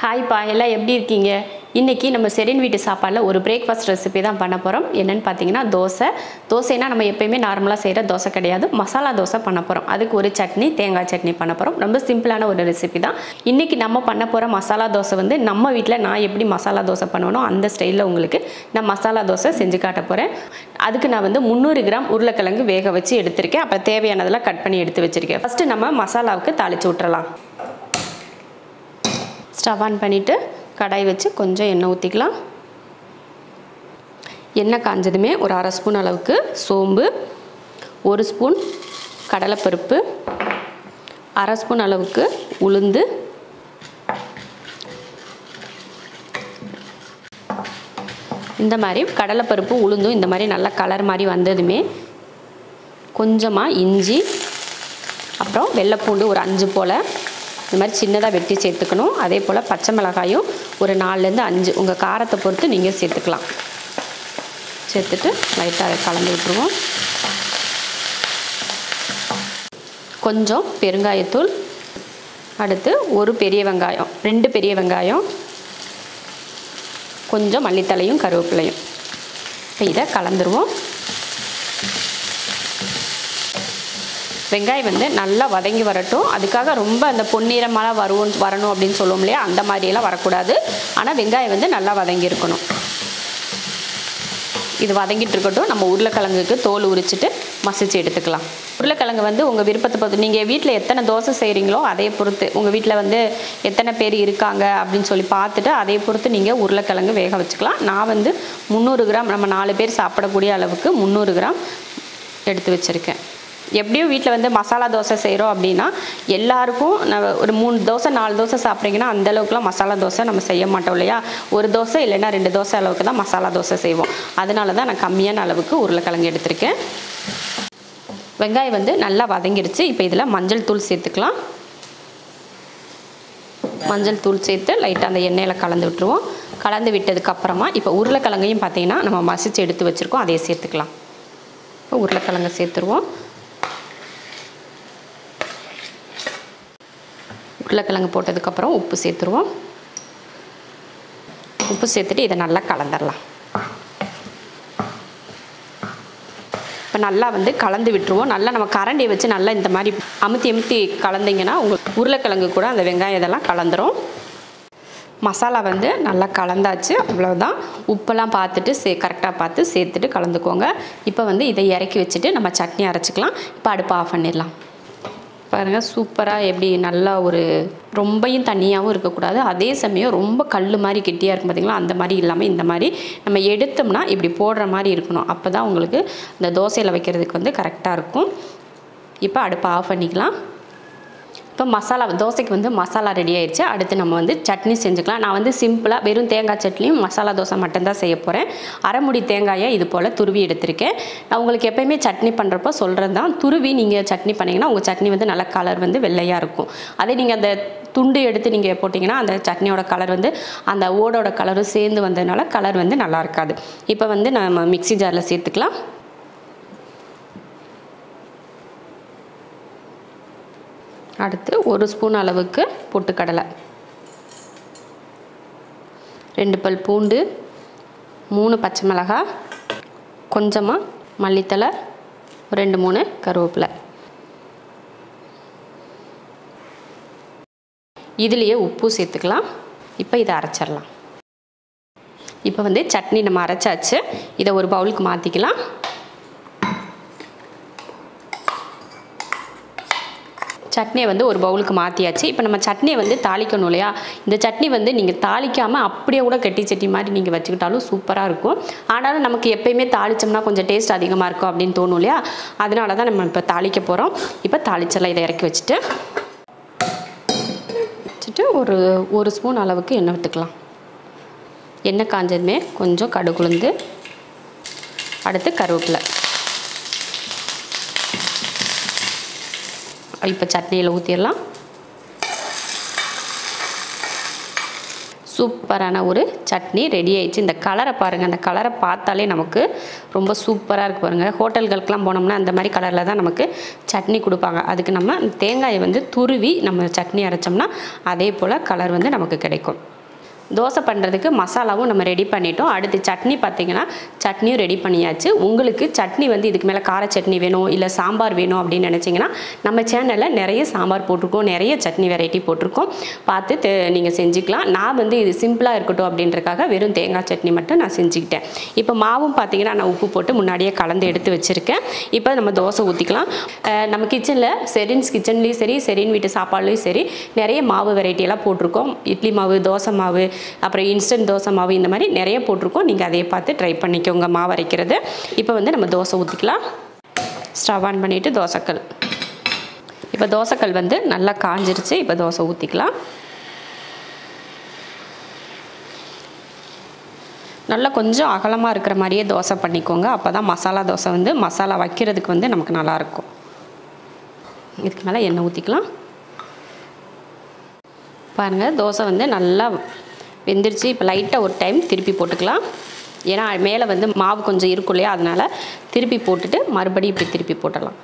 Hi பா, எல்லாம் எப்படி இருக்கீங்க? இன்றைக்கி நம்ம செரின் வீட்டு சாப்பாடில் ஒரு பிரேக்ஃபாஸ்ட் ரெசிபி தான் பண்ண போகிறோம். என்னென்னு பார்த்தீங்கன்னா தோசைனா நம்ம எப்போயுமே நார்மலாக செய்கிற தோசை கிடையாது, மசாலா தோசை பண்ண போகிறோம். அதுக்கு ஒரு சட்னி, தேங்காய் சட்னி பண்ண போகிறோம். ரொம்ப சிம்பிளான ஒரு ரெசிபி தான். இன்றைக்கி நம்ம பண்ண போகிற மசாலா தோசை வந்து நம்ம வீட்டில் நான் எப்படி மசாலா தோசை பண்ணுவேனோ அந்த ஸ்டைலில் உங்களுக்கு நான் மசாலா தோசை செஞ்சு காட்ட போகிறேன். அதுக்கு நான் வந்து 300 கிராம் உருளைக்கிழங்கு வேக வச்சு எடுத்திருக்கேன். அப்போ தேவையானதெல்லாம் கட் பண்ணி எடுத்து வச்சுருக்கேன். ஃபஸ்ட்டு நம்ம மசாலாவுக்கு தாளித்து விட்டுறலாம். ஸ்டவ் ஆன் பண்ணிவிட்டு கடாய் வச்சு கொஞ்சம் எண்ணெய் ஊற்றிக்கலாம். எண்ணெய் காஞ்சதுமே ஒரு அரை ஸ்பூன் அளவுக்கு சோம்பு, 1 ஸ்பூன் கடலைப்பருப்பு, அரை ஸ்பூன் அளவுக்கு உளுந்து, இந்த மாதிரி கடலைப்பருப்பு உளுந்தும் இந்த மாதிரி நல்லா கலர் மாதிரி வந்ததுமே கொஞ்சமாக இஞ்சி, அப்புறம் வெள்ளைப்பூண்டு ஒரு 5 போல் இந்த மாதிரி சின்னதாக வெட்டி சேர்த்துக்கணும். அதே போல் பச்சை மிளகாயும் ஒரு 4லேருந்து 5 உங்கள் காரத்தை பொறுத்து நீங்கள் சேர்த்துக்கலாம். சேர்த்துட்டு லைட்டாக கலந்து விட்டுருவோம். கொஞ்சம் பெருங்காயத்தூள், அடுத்து ஒரு பெரிய வெங்காயம், 2 பெரிய வெங்காயம், கொஞ்சம் மல்லித்தலையும் கருவேப்பிலையும். இப்போ இதை கலந்துருவோம். வெங்காயம் வந்து நல்லா வதங்கி வரட்டும். அதுக்காக ரொம்ப அந்த பொன்னிறமாக வரணும் அப்படின்னு சொல்லுவோம் இல்லையா, அந்த மாதிரியெல்லாம் வரக்கூடாது. ஆனால் வெங்காயம் வந்து நல்லா வதங்கி இருக்கணும். இது வதங்கிட்டு இருக்கட்டும். நம்ம உருளைக்கிழங்குக்கு தோல் உரிச்சிட்டு மசிச்சு எடுத்துக்கலாம். உருளைக்கிழங்கு வந்து உங்கள் விருப்பத்தை பொறுத்து, நீங்கள் வீட்டில் எத்தனை தோசை செய்கிறீங்களோ அதே பொறுத்து, உங்கள் வீட்டில் வந்து எத்தனை பேர் இருக்காங்க அப்படின்னு சொல்லி பார்த்துட்டு அதே பொறுத்து நீங்கள் உருளைக்கிழங்கு வேக வச்சுக்கலாம். நான் வந்து 300 கிராம், நம்ம 4 பேர் சாப்பிடக்கூடிய அளவுக்கு 300 கிராம் எடுத்து வச்சுருக்கேன். எப்படியும் வீட்டில் வந்து மசாலா தோசை செய்கிறோம் அப்படின்னா எல்லாருக்கும் ஒரு 3 தோசை 4 தோசை சாப்பிட்றீங்கன்னா அந்தளவுக்குலாம் மசாலா தோசை நம்ம செய்ய மாட்டோம் இல்லையா. ஒரு தோசை இல்லைன்னா 2 தோசை அளவுக்கு தான் மசாலா தோசை செய்வோம். அதனால தான் நான் கம்மியான அளவுக்கு உருளைக்கிழங்கு எடுத்திருக்கேன். வெங்காயம் வந்து நல்லா வதங்கிடுச்சு. இப்போ இதில் மஞ்சள் தூள் சேர்த்துக்கலாம். மஞ்சள் தூள் சேர்த்து லைட்டாக அந்த எண்ணெயில் கலந்து விட்டுருவோம். கலந்து விட்டதுக்கப்புறமா இப்போ உருளைக்கிழங்கையும் பார்த்தீங்கன்னா நம்ம மசிச்சு எடுத்து வச்சுருக்கோம், அதையே சேர்த்துக்கலாம். இப்போ உருளைக்கிழங்கு சேர்த்துருவோம். உருளைக்கிழங்கு போட்டதுக்கப்புறம் உப்பு சேர்த்துருவோம். உப்பு சேர்த்துட்டு இதை நல்லா கலந்துடலாம். இப்போ நல்லா வந்து கலந்து விட்டுருவோம். நல்லா நம்ம கரண்டியை வச்சு நல்லா இந்த மாதிரி அமுத்தி கலந்திங்கன்னா உங்கள் உருளைக்கிழங்கு கூட அந்த வெங்காயம் இதெல்லாம் கலந்துரும். மசாலா வந்து நல்லா கலந்தாச்சு, அவ்வளோதான். உப்பெல்லாம் பார்த்துட்டு கரெக்டாக பார்த்து சேர்த்துட்டு கலந்துக்கோங்க. இப்போ வந்து இதை இறக்கி வச்சுட்டு நம்ம சட்னி அரைச்சிக்கலாம். இப்போ அடுப்பு ஆஃப் பண்ணிடலாம். பாருங்கள், சூப்பராக எப்படி நல்லா ஒரு ரொம்பையும் தண்ணியாகவும் இருக்கக்கூடாது, அதே சமயம் ரொம்ப கல் மாதிரி கெட்டியாக இருக்கும் பார்த்திங்களா, அந்த மாதிரி இல்லாமல் இந்த மாதிரி நம்ம எடுத்தோம்னா இப்படி போடுற மாதிரி இருக்கணும். அப்போ தான் உங்களுக்கு இந்த தோசையில் வைக்கிறதுக்கு வந்து கரெக்டாக இருக்கும். இப்போ அடுப்பை ஆஃப் பண்ணிக்கலாம். இப்போ மசாலா தோசைக்கு வந்து மசாலா ரெடி ஆயிடுச்சு. அடுத்து நம்ம வந்து சட்னி செஞ்சுக்கலாம். நான் வந்து சிம்பிளாக வெறும் தேங்காய் சட்னியும் மசாலா தோசை மட்டும்தான் செய்ய போகிறேன். அரை முடி தேங்காயை இது போல் துருவி எடுத்திருக்கேன். நான் உங்களுக்கு எப்போயுமே சட்னி பண்ணுறப்போ சொல்கிறது தான், துருவி நீங்கள் சட்னி பண்ணிங்கன்னா உங்கள் சட்னி வந்து நல்ல கலர் வந்து வெள்ளையாக இருக்கும். அதே நீங்கள் அந்த துண்டு எடுத்து நீங்கள் போட்டிங்கன்னா அந்த சட்னியோட கலர் வந்து அந்த ஓடோட கலரும் சேர்ந்து வந்ததுனால கலர் வந்து நல்லா இருக்காது. இப்போ வந்து நம்ம மிக்ஸி ஜாரில் சேர்த்துக்கலாம். அடுத்து 1 ஸ்பூன் அளவுக்கு பொட்டுக்கடலை, 2 பல் பூண்டு, 3 பச்சை மிளகாய், கொஞ்சமாக மல்லித்தலை, 2-3 கருவேப்பிலை. இதுலேயே உப்பு சேர்த்துக்கலாம். இப்போ இதை அரைச்சிடலாம். இப்போ வந்து சட்னி நம்ம அரைச்சாச்சு. இதை ஒரு பவுலுக்கு மாற்றிக்கலாம். சட்னியை வந்து ஒரு பவுலுக்கு மாற்றியாச்சு. இப்போ நம்ம சட்னியை வந்து தாளிக்கணும் இல்லையா. இந்த சட்னி வந்து நீங்கள் தாளிக்காமல் அப்படியே கூட கட்டி சட்னி மாதிரி நீங்கள் வச்சுக்கிட்டாலும் சூப்பராக இருக்கும். ஆனாலும் நமக்கு எப்போயுமே தாளித்தோம்னா கொஞ்சம் டேஸ்ட் அதிகமாக இருக்கும் அப்படின்னு தோணும் இல்லையா. அதனால தான் நம்ம இப்போ தாளிக்க போகிறோம். இப்போ தாளிச்செல்லாம் இதை இறக்கி வச்சுட்டு ஒரு ஸ்பூன் அளவுக்கு எண்ணெய் விட்டுக்கலாம். எண்ணெய் காஞ்சதுமே கொஞ்சம் கடுகுளுந்து, அடுத்து கருவேப்பிலை. இப்போ சட்னியில் ஊற்றிடலாம். சூப்பரான ஒரு சட்னி ரெடி ஆயிடுச்சு. இந்த கலரை பாருங்கள், அந்த கலரை பார்த்தாலே நமக்கு ரொம்ப சூப்பராக இருக்குது பாருங்கள். ஹோட்டல்களுக்கெலாம் போனோம்னா அந்த மாதிரி கலரில் தான் நமக்கு சட்னி கொடுப்பாங்க. அதுக்கு நம்ம தேங்காயை வந்து துருவி நம்ம சட்னி அரைச்சோம்னா அதே போல் கலர் வந்து நமக்கு கிடைக்கும். தோசை பண்ணுறதுக்கு மசாலாவும் நம்ம ரெடி பண்ணிட்டோம். அடுத்து சட்னி பார்த்திங்கன்னா சட்னியும் ரெடி பண்ணியாச்சு. உங்களுக்கு சட்னி வந்து இதுக்கு மேலே கார சட்னி வேணும் இல்லை சாம்பார் வேணும் அப்படின்னு நினச்சிங்கன்னா நம்ம சேனலில் நிறைய சாம்பார் போட்டிருக்கோம், நிறைய சட்னி வெரைட்டி போட்டிருக்கோம், பார்த்து நீங்கள் செஞ்சுக்கலாம். நான் வந்து இது சிம்பிளாக இருக்கட்டும் அப்படின்றக்காக வெறும் தேங்காய் சட்னி மட்டும் நான் செஞ்சுக்கிட்டேன். இப்போ மாவும் பார்த்திங்கன்னா நான் உப்பு போட்டு முன்னாடியே கலந்து எடுத்து வச்சுருக்கேன். இப்போ நம்ம தோசை ஊற்றிக்கலாம். நம்ம கிச்சனில் ஷெரின்ஸ் கிச்சன்லேயும் சரி, ஷெரின் வீட்டு சாப்பாடுலேயும் சரி நிறைய மாவு வெரைட்டியெல்லாம் போட்டிருக்கோம். இட்லி மாவு, தோசை மாவு, அப்புறம் இன்ஸ்டன்ட் தோசை மாவு, இந்த மாதிரி நிறைய போட்டிருக்கோம். நீங்கள் அதையே பார்த்து ட்ரை பண்ணிக்கோங்க மாவு அரைக்கிறது. இப்போ வந்து நம்ம தோசை ஊற்றிக்கலாம். ஸ்டவ் ஆன் பண்ணிவிட்டு தோசைக்கல், இப்போ தோசைக்கல் வந்து நல்லா காஞ்சிருச்சு. இப்போ தோசை ஊற்றிக்கலாம். நல்லா கொஞ்சம் அகலமாக இருக்கிற மாதிரியே தோசை பண்ணிக்கோங்க. அப்போ தான் மசாலா தோசை வந்து மசாலா வைக்கிறதுக்கு வந்து நமக்கு நல்லாயிருக்கும். இதுக்கு மேலே எண்ணெய் ஊற்றிக்கலாம். பாருங்கள், தோசை வந்து நல்லா வெந்துருச்சு. இப்போ லைட்டாக ஒரு டைம் திருப்பி போட்டுக்கலாம். ஏன்னா மேலே வந்து மாவு கொஞ்சம் இருக்கும் இல்லையா, அதனால் திருப்பி போட்டுட்டு மறுபடியும் இப்படி திருப்பி போட்டுடலாம்.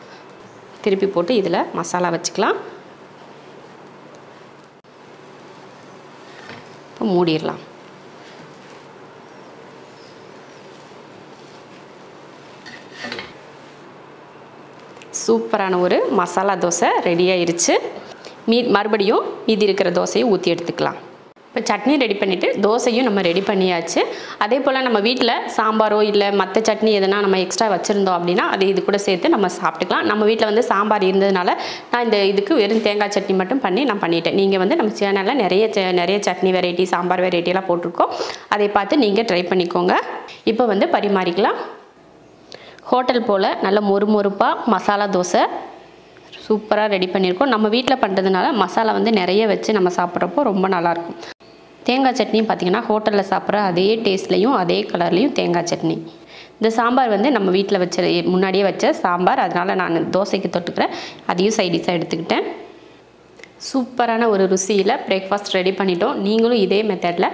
திருப்பி போட்டு இதில் மசாலா வச்சுக்கலாம். இப்போ மூடிடலாம். சூப்பரான ஒரு மசாலா தோசை ரெடி ஆயிருச்சு. மறுபடியும் மீதி இருக்கிற தோசையை ஊற்றி எடுத்துக்கலாம். இப்போ சட்னி ரெடி பண்ணிவிட்டு தோசையும் நம்ம ரெடி பண்ணியாச்சு. அதே போல் நம்ம வீட்டில் சாம்பாரோ இல்லை மற்ற சட்னி எதனா நம்ம எக்ஸ்ட்ரா வச்சுருந்தோம் அப்படின்னா அது இது கூட சேர்த்து நம்ம சாப்பிட்டுக்கலாம். நம்ம வீட்டில் வந்து சாம்பார் இருந்ததுனால நான் இந்த இதுக்கு வெறும் தேங்காய் சட்னி மட்டும் நான் பண்ணிட்டேன். நீங்கள் வந்து நம்ம சேனலில் நிறைய சட்னி வெரைட்டி, சாம்பார் வெரைட்டியெல்லாம் போட்டிருக்கோம். அதை பார்த்து நீங்கள் ட்ரை பண்ணிக்கோங்க. இப்போ வந்து பரிமாறிக்கலாம். ஹோட்டல் போல் நல்ல மொறுமொறுப்பாக மசாலா தோசை சூப்பராக ரெடி பண்ணியிருக்கோம். நம்ம வீட்டில் பண்ணுறதுனால மசாலா வந்து நிறைய வச்சு நம்ம சாப்பிட்றப்போ ரொம்ப நல்லாயிருக்கும். தேங்காய் சட்னியும் பார்த்திங்கன்னா ஹோட்டலில் சாப்பிட்ற அதே டேஸ்ட்லேயும் அதே கலர்லேயும் தேங்காய் சட்னி. இந்த சாம்பார் வந்து நம்ம வீட்டில் முன்னாடியே வச்ச சாம்பார், அதனால் நான் தோசைக்கு தொட்டுக்கிறேன். அதையும் சைடிஷாக எடுத்துக்கிட்டேன். சூப்பரான ஒரு ருசியில் பிரேக்ஃபாஸ்ட் ரெடி பண்ணிட்டோம். நீங்களும் இதே மெத்தடில்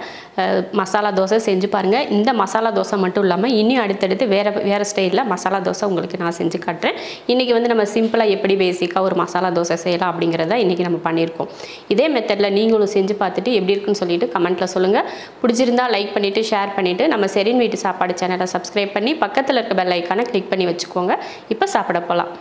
மசாலா தோசை செஞ்சு பாருங்கள். இந்த மசாலா தோசை மட்டும் இல்லாமல் இன்னும் அடுத்தடுத்து வேறு ஸ்டைலில் மசாலா தோசை உங்களுக்கு நான் செஞ்சு காட்டுறேன். இன்றைக்கி வந்து நம்ம சிம்பிளாக எப்படி பேசிக்காக ஒரு மசாலா தோசை செய்யலாம் அப்படிங்கிறத இன்றைக்கி நம்ம பண்ணியிருக்கோம். இதே மெத்தடில் நீங்களும் செஞ்சு பார்த்துட்டு எப்படி இருக்குன்னு சொல்லிட்டு கமெண்ட்டில் சொல்லுங்கள். பிடிச்சிருந்தால் லைக் பண்ணிவிட்டு ஷேர் பண்ணிவிட்டு நம்ம ஷெரின் வீட்டு சாப்பாடு சேனலை சப்ஸ்கிரைப் பண்ணி பக்கத்தில் இருக்க பெல் ஐக்கானை கிளிக் பண்ணி வச்சுக்கோங்க. இப்போ சாப்பிட போகலாம்.